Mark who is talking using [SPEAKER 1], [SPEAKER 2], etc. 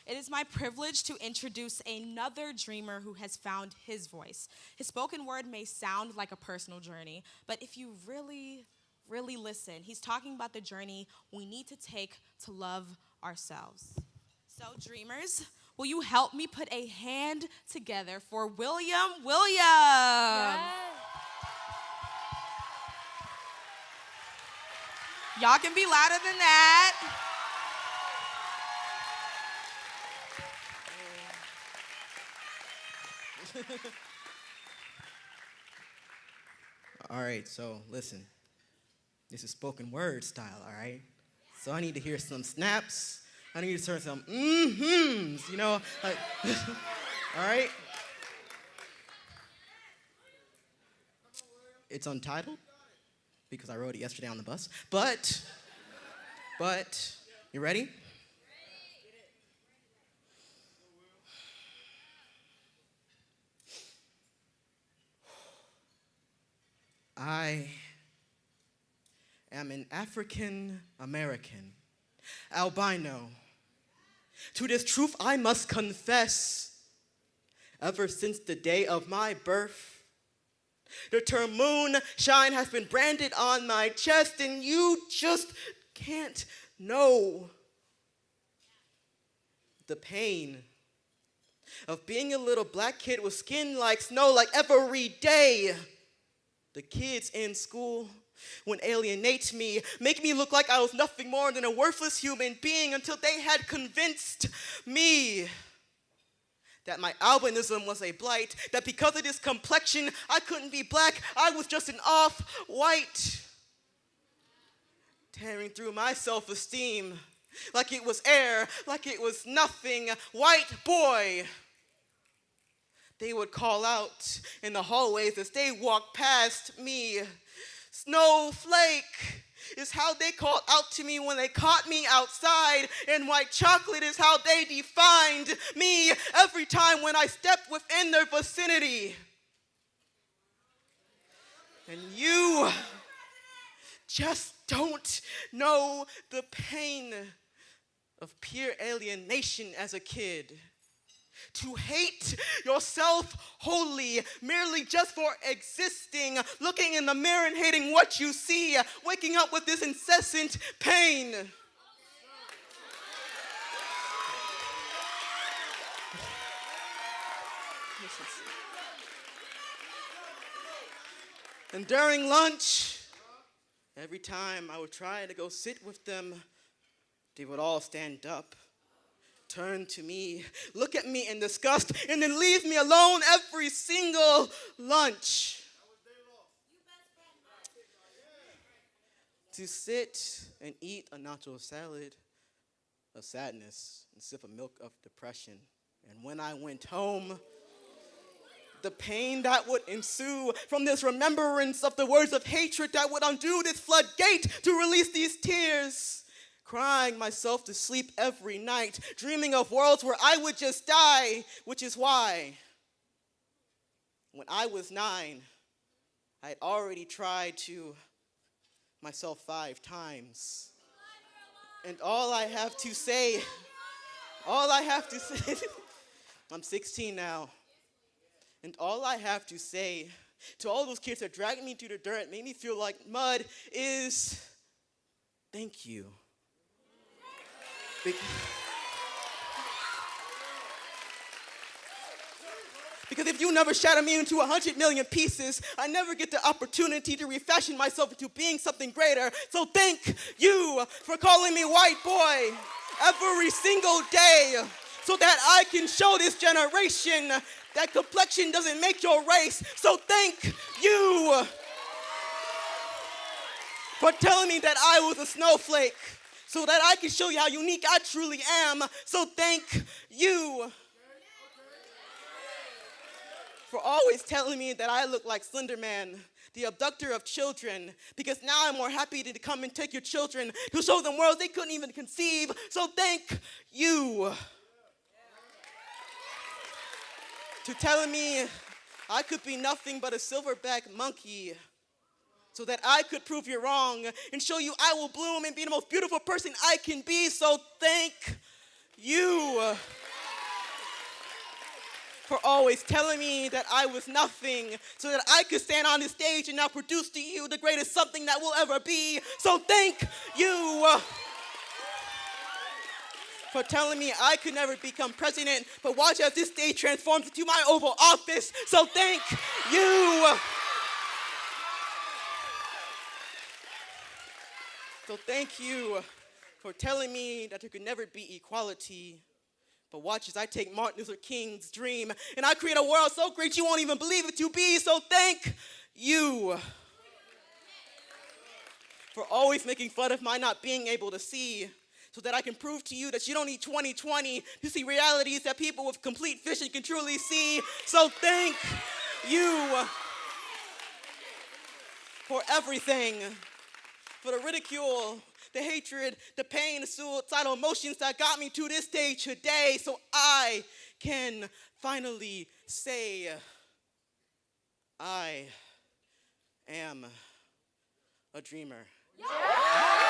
[SPEAKER 1] It is my privilege to introduce another dreamer who has found his voice. His spoken word may sound like a personal journey, but if you really listen, he's talking about the journey we need to take to love ourselves. So, dreamers, will you help me put a hand together for William Williams? Y'all can be louder than that.
[SPEAKER 2] All right, so listen. This is spoken word style, all right? So I need to hear some snaps. I need to hear some mm-hms, like, all right? It's untitled because I wrote it yesterday on the bus. But, you ready? I am an African American, albino. To this truth I must confess, ever since the day of my birth, the term moonshine has been branded on my chest, and you just can't know the pain of being a little black kid with skin like snow, like every day. The kids in school would alienate me, make me look like I was nothing more than a worthless human being until they had convinced me that my albinism was a blight, that because of this complexion, I couldn't be black, I was just an off-white. Tearing through my self-esteem like it was air, like it was nothing. White boy. They would call out in the hallways as they walked past me. Snowflake is how they called out to me when they caught me outside, and white chocolate is how they defined me every time when I stepped within their vicinity. And you just don't know the pain of pure alienation as a kid. To hate yourself wholly, merely just for existing, looking in the mirror and hating what you see, waking up with this incessant pain. And during lunch, every time I would try to go sit with them, they would all stand up, turn to me, look at me in disgust, and then leave me alone every single lunch. To sit and eat a nacho salad of sadness and sip a milk of depression. And when I went home, the pain that would ensue from this remembrance of the words of hatred that would undo this floodgate to release these tears. Crying myself to sleep every night, dreaming of worlds where I would just die, which is why when I was 9, I had already tried to myself 5 times. And all I have to say, I'm 16 now, and all I have to say to all those kids that dragged me through the dirt, made me feel like mud, is thank you. Because if you never shatter me into 100 million pieces, I never get the opportunity to refashion myself into being something greater. So thank you for calling me white boy every single day so that I can show this generation that complexion doesn't make your race. So thank you for telling me that I was a snowflake, so that I can show you how unique I truly am. So thank you for always telling me that I look like Slender Man, the abductor of children, because now I'm more happy to come and take your children to show them worlds they couldn't even conceive. So thank you to telling me I could be nothing but a silverback monkey, so that I could prove you wrong and show you I will bloom and be the most beautiful person I can be. So thank you you for always telling me that I was nothing so that I could stand on this stage and now produce to you the greatest something that will ever be. So thank you for telling me I could never become president, but watch as this stage transforms into my Oval Office. So thank you. So thank you for telling me that there could never be equality. But watch as I take Martin Luther King's dream and I create a world so great you won't even believe it to be. So thank you for always making fun of my not being able to see, so that I can prove to you that you don't need 20/20 to see realities that people with complete vision can truly see. So thank you for everything, for the ridicule, the hatred, the pain, the suicidal emotions that got me to this stage today, so I can finally say, I am a dreamer. Yeah.